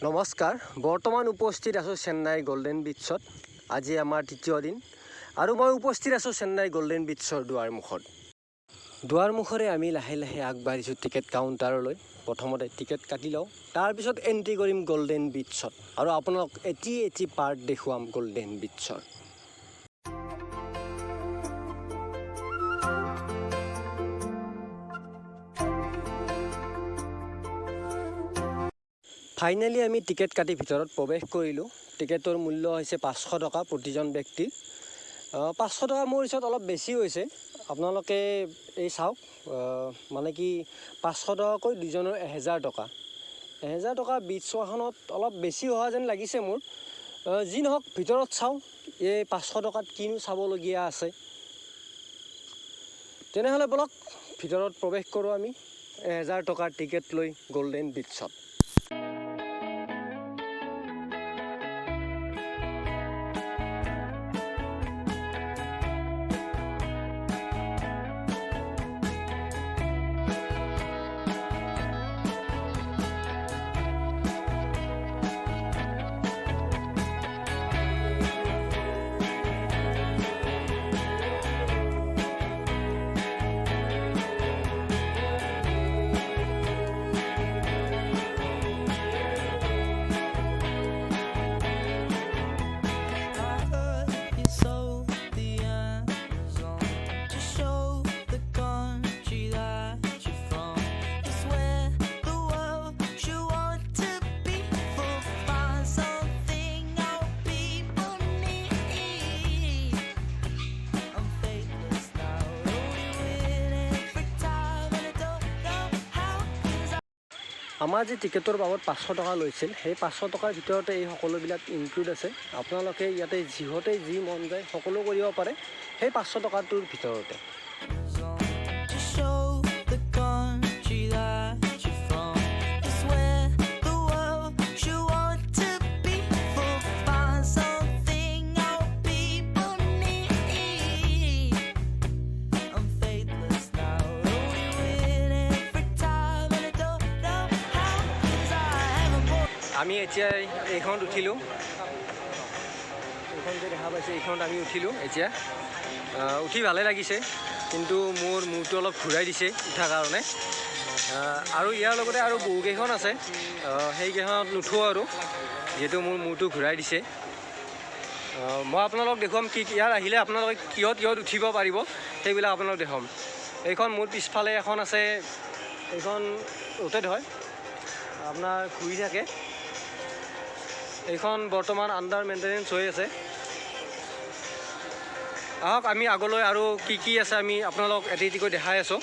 নমস্কাৰ বৰ্তমান উপস্থিত আছোঁ চেন্নাই গোল্ডেন বিচত আজি আমাৰ তৃতীয় দিন আৰু মই উপস্থিত আছোঁ চেন্নাই গোল্ডেন বিচৰ দুৱাৰমুখৰে আমি লাহে লাহে আগবাঢ়িছোঁ টিকেট কাউণ্টাৰলৈ প্ৰথমতে টিকেট কাটি লওঁ তাৰপিছত এণ্ট্ৰি কৰিম গোল্ডেন বিচত আৰু আপোনালোক এটি পাৰ্ট দেখুৱাম গোল্ডেন বিচৰ ফাইনেলি আমি টিকেট কাটি ভিতৰত প্ৰৱেশ কৰিলোঁ টিকেটৰ মূল্য হৈছে 500 টকা প্ৰতিজন ব্যক্তিৰ 500 টকা মোৰ হিচাপত অলপ বেছি হৈছে আপোনালোকে এই চাওক মানে কি 500 টকাকৈ দুজনৰ 1000 টকা 1000 টকা বিচ চোৱাখনত অলপ বেছি হোৱা যেন লাগিছে মোৰ যি নহওক ভিতৰত চাওঁ এই 500 টকাত কিনো চাবলগীয়া আছে তেনেহ'লে বলক ভিতৰত প্ৰৱেশ কৰোঁ আমি 1000 টকাৰ টিকেট লৈ গোল্ডেন বিচত আমাৰ যে টিকেটৰ বাবদ 500 টকা লৈছিল সেই 500 টকাৰ ভিতৰতে এই সকলোবিলাক ইনক্লুড আছে আপোনালোকে ইয়াতে যিহতে যি মন যায় সকলো কৰিব পাৰে সেই 500 টকাটোৰ ভিতৰতে আমি এতিয়া এইখনত উঠিলোঁ এইখন যে দেখা পাইছে এইখনত আমি উঠিলোঁ এতিয়া উঠি ভালে লাগিছে কিন্তু মোৰ মূৰটো অলপ ঘূৰাই দিছে উঠাৰ কাৰণে আৰু ইয়াৰ লগতে আৰু বহুকেইখন আছে সেইকেইখনত নুঠোঁ আৰু যিহেতু মোৰ মূৰটো ঘূৰাই দিছে মই আপোনালোকক দেখুৱাম কি ইয়াত আহিলে আপোনালোকে কিহত উঠিব পাৰিব সেইবিলাক আপোনালোক দেখুৱাম এইখন মোৰ পিছফালে এখন আছে এইখন ৰোটেট হয় আপোনাৰ ঘূৰি থাকে এইখন বৰ্তমান আণ্ডাৰ মেইনটেনেন্স হৈ আছে আহক আমি আগলৈ আৰু কি আছে আমি আপোনালোক এটিকৈ দেখাই আছোঁ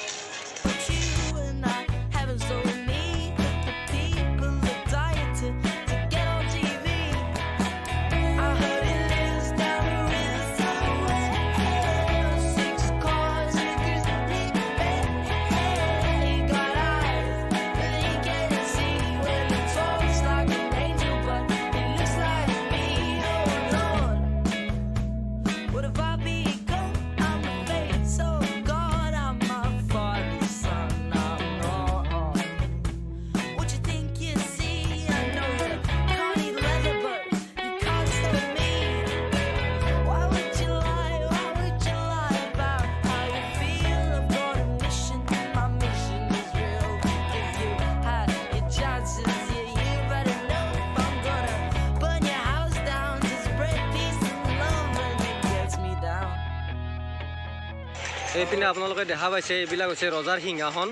এইপিনে আপোনালোকে দেখা পাইছে এইবিলাক হৈছে ৰজাৰ সিংহাসন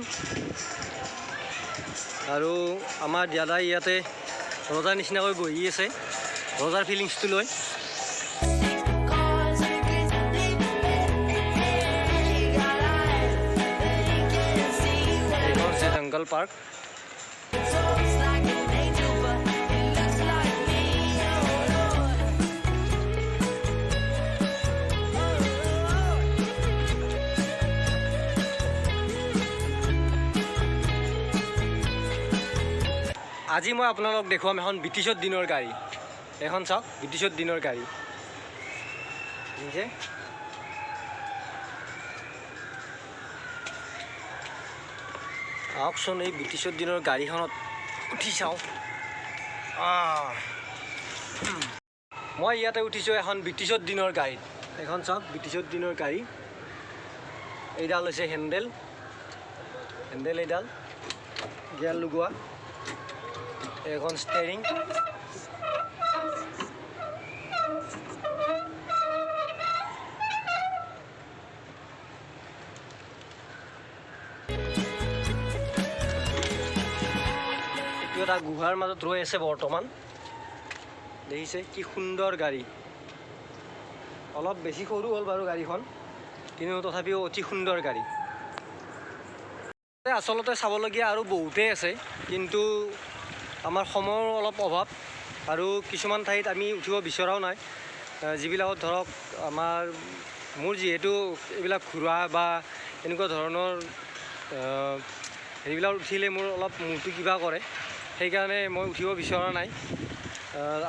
আৰু আমাৰ দাদাই ইয়াতে ৰজাৰ নিচিনাকৈ বহি আছে ৰজাৰ ফিলিংছটো লৈ এইখন হৈছে জংগল পাৰ্ক আজি মই আপোনালোক দেখুৱাম এখন ব্ৰিটিছৰ দিনৰ গাড়ী এখন চাওক ব্ৰিটিছৰ দিনৰ গাড়ী আহকচোন এই ব্ৰিটিছৰ দিনৰ গাড়ীখনত উঠি চাওঁ মই ইয়াতে উঠিছোঁ এখন ব্ৰিটিছৰ দিনৰ গাড়ীত। এখন চাওক ব্ৰিটিছৰ দিনৰ গাড়ী। এইডাল হৈছে হেণ্ডেল এইডাল গিয়াৰ লগোৱা। এখন ষ্টেৰিং। এটা গুহাৰ মাজত ৰৈ আছে বৰ্তমান। দেখিছে কি সুন্দৰ গাড়ী। অলপ বেছি সৰু হ'ল বাৰু গাড়ীখন, কিন্তু তথাপিও অতি সুন্দৰ গাড়ী। আচলতে চাবলগীয়া আৰু বহুতেই আছে, কিন্তু আমাৰ সময়ৰ অলপ অভাৱ আৰু কিছুমান ঠাইত আমি উঠিব বিচৰাও নাই। যিবিলাকত ধৰক মোৰ যিহেতু এইবিলাক ঘূৰা বা এনেকুৱা ধৰণৰ সেইবিলাক উঠিলে মোৰ অলপ মূৰটো কিবা কৰে, সেইকাৰণে মই উঠিব বিচৰা নাই।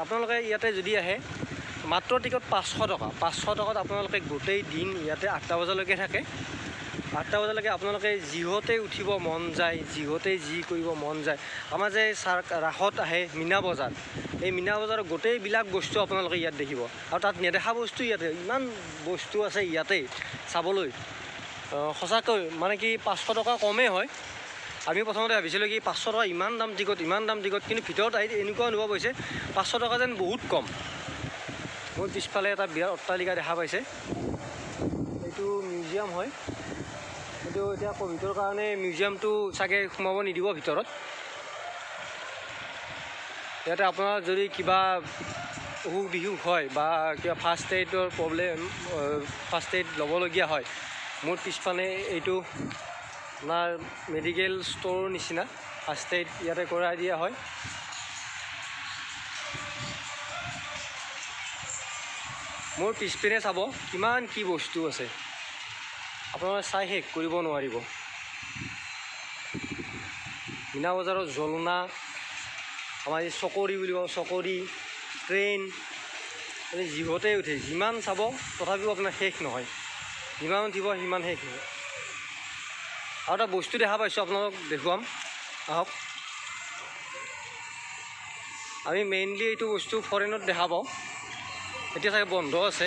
আপোনালোকে ইয়াতে যদি আহে মাত্ৰ টিকট 500 টকা। 500 টকাত আপোনালোকে গোটেই দিন ইয়াতে 8টা বজালৈকে থাকে। 8টা বজালৈকে আপোনালোকে যিহতে উঠিব মন যায়, যিহতে যি কৰিব মন যায়। আমাৰ যে ৰাসত আহে মীনা বজাৰ, এই মীনা বজাৰৰ গোটেইবিলাক বস্তু আপোনালোকে ইয়াত দেখিব। আৰু তাত নেদেখা বস্তু ইয়াতে ইমান বস্তু আছে ইয়াতে চাবলৈ। সঁচাকৈ মানে কি 500 টকা কমেই হয়। আমি প্ৰথমতে ভাবিছিলোঁ কি 500 টকা ইমান দাম টিকট, কিন্তু ভিতৰত আহি এনেকুৱা অনুভৱ হৈছে 500 টকা যেন বহুত কম। মোৰ পিছফালে এটা বিৰাট অট্টালিকা দেখা পাইছে, এইটো মিউজিয়াম হয়। কিন্তু এতিয়া ক'ভিডৰ কাৰণে মিউজিয়ামটো চাগে সোমাব নিদিব ভিতৰত। ইয়াতে আপোনাৰ যদি কিবা অসুখ বিসুখ হয় বা কিবা ফাৰ্ষ্ট এইডৰ প্ৰব্লেম, ফাৰ্ষ্ট এইড ল'বলগীয়া হয়, মোৰ পিছফালে এইটো আপোনাৰ মেডিকেল ষ্ট'ৰ নিচিনা ফাৰ্ষ্ট এইড ইয়াতে কৰাই দিয়া হয়। মোৰ পিছপিনে চাব কিমান কি বস্তু আছে, আপোনালোকে চাই শেষ কৰিব নোৱাৰিব। মীনা বজাৰৰ জলনা, আমাৰ এই চকৰি বুলি কওঁ, চকৰি, ট্ৰেইন, যিহতে উঠে যিমান চাব তথাপিও আপোনাৰ শেষ নহয়। যিমান উঠিব সিমান শেষ নহয়। আৰু এটা বস্তু দেখা পাইছোঁ, আপোনালোকক দেখুৱাম, আহক। আমি মেইনলি এইটো বস্তু ফৰেনত দেখা পাওঁ, এতিয়া চাগে বন্ধ আছে।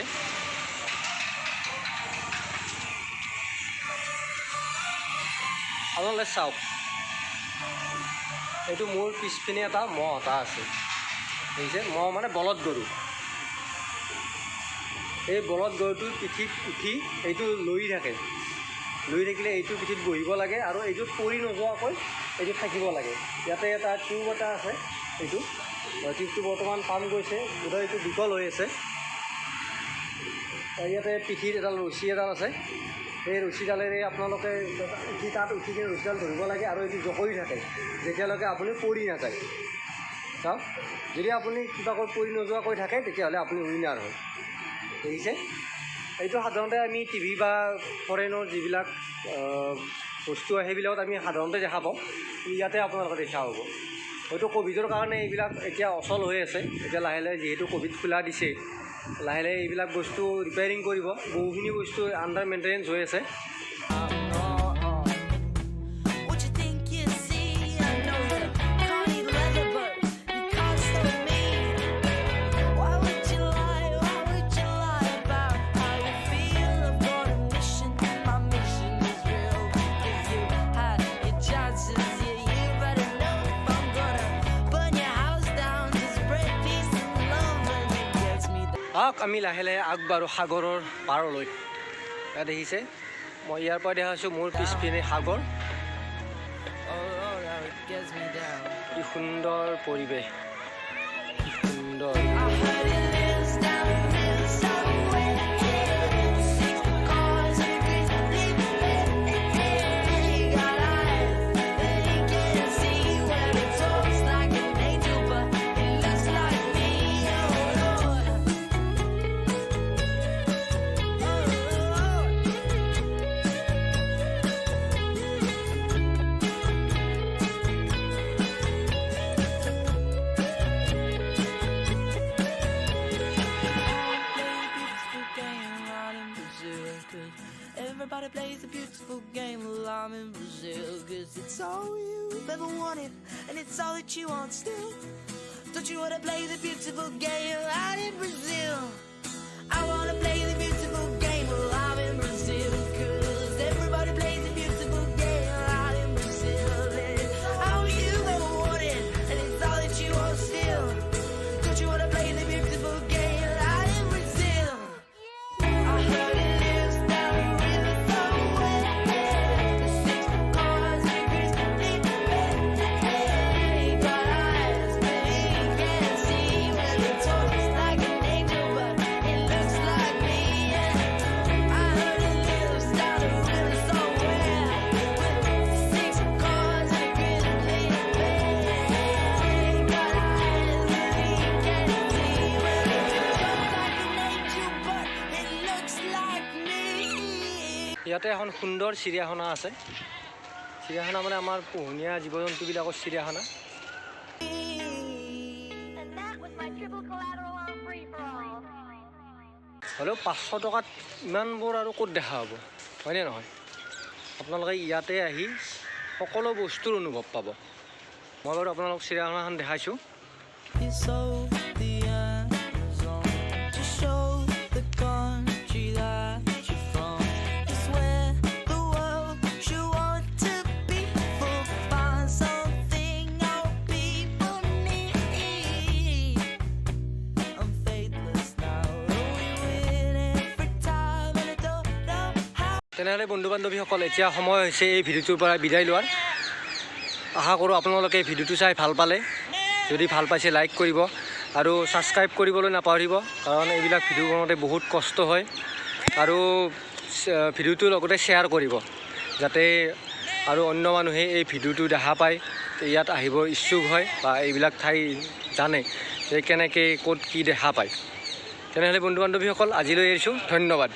আপোনালোকে চাওক, এইটো মোৰ পিছপিনে এটা মহ এটা আছে। দেখিছে, মহ মানে বলদ গৰু। এই বলদ গৰুটোৰ পিঠিত উঠি এইটো লৰি থাকে। লৰি থাকিলে এইটোৰ পিঠিত বহিব লাগে আৰু এইটোত পৰি নোযোৱাকৈ এইটো থাকিব লাগে। ইয়াতে এটা টিউব এটা আছে, এইটো টিউবটো বৰ্তমান কাম গৈছে, বোধহয় এইটো বিকল হৈ আছে। ইয়াতে পিঠিত এডাল ৰছী এডাল আছে, সেই ৰছীডালেৰে আপোনালোকে তাত উঠি কিনে ৰছীডাল ধৰিব লাগে আৰু এইটো জকৰি থাকে যেতিয়ালৈকে আপুনি পৰি নাযায়। চাওক, যদি আপুনি কিবাকৈ পৰি নোযোৱাকৈ থাকে তেতিয়াহ'লে আপুনি উইনাৰ হয়। দেখিছে, এইটো সাধাৰণতে আমি টিভি বা ফৰেনৰ যিবিলাক বস্তু হয় সেইবিলাকত আমি সাধাৰণতে দেখা পাওঁ, ইয়াতে আপোনালোকে দেখা হ'ব। হয়তো ক'ভিডৰ কাৰণে এইবিলাক এতিয়া অচল হৈ আছে। এতিয়া লাহে লাহে যিহেতু ক'ভিড খোলা দিছে, লাহে লাহে এইবিলাক বস্তু ৰিপেয়াৰিং কৰিব। বহুখিনি বস্তু আণ্ডাৰ মেইনটেনেঞ্চ হৈ আছে। আমি লাহে লাহে আগবাঢ়ো সাগৰৰ পাৰলৈ। ইয়াত দেখিছে, মই ইয়াৰ পৰা দেখা পাইছোঁ মোৰ পিছপিনে সাগৰ। কি সুন্দৰ পৰিৱেশ, কি সুন্দৰ। Everybody plays a beautiful game while I'm in Brazil, 'cause it's all you've ever wanted and it's all that you want still. Don't you wanna play the beautiful game out in Brazil? I wanna play the beautiful game out in Brazil. Cause everybody plays the beautiful game out in Brazil. And how you gonna want it? And it's all that you want still. Don't you wanna play the beautiful game out in Brazil? I heard it lives down the river somewhere. The 6 cars and crystal clear. Got eyes that he can't see. Well, it talks like an angel, but it looks like me. I heard it lives down the river somewhere. With 6 cars and crystal clear. Got eyes that he can't see. Well, it talks like an angel, but it looks like me. ইয়াতে এখন সুন্দৰ চিৰিয়াখানা আছে চিৰিয়াখানা মানে আমাৰ পোহনীয়া জীৱ জন্তুবিলাকৰ চিৰিয়াখানা And that was my triple collateral on free for all. হ'লেও 500 টকাত ইমানবোৰ আৰু ক'ত দেখা হ'ব হয়নে নহয় আপোনালোকে ইয়াতে আহি সকলো বস্তুৰ অনুভৱ পাব মই বাৰু আপোনালোকক চিৰিয়াখানাখন দেখাইছোঁ You sold the Amazon to show the country that you're from. It's where the world should want to be. For find something our people need. I'm faithless now, we win every time, and I don't know how. তেনেহ'লে বন্ধু বান্ধৱীসকল এতিয়া সময় হৈছে এই ভিডিঅ'টোৰ পৰা বিদায় লোৱাৰ আশা কৰোঁ আপোনালোকে এই ভিডিঅ'টো চাই ভাল পালে যদি ভাল পাইছে লাইক কৰিব আৰু ছাবস্ক্ৰাইব কৰিবলৈ নাপাহৰিব কাৰণ এইবিলাক ভিডিঅ' বনাওঁতে বহুত কষ্ট হয় আৰু ভিডিঅ'টোৰ লগতে শ্বেয়াৰ কৰিব যাতে আৰু অন্য মানুহে এই ভিডিঅ'টো দেখা পায় ইয়াত আহিব ইচ্ছুক হয় বা এইবিলাক ঠাই জানে যে কেনেকৈ ক'ত কি দেখা পায় তেনেহ'লে বন্ধু বান্ধৱীসকল আজিলৈ এৰিছোঁ ধন্যবাদ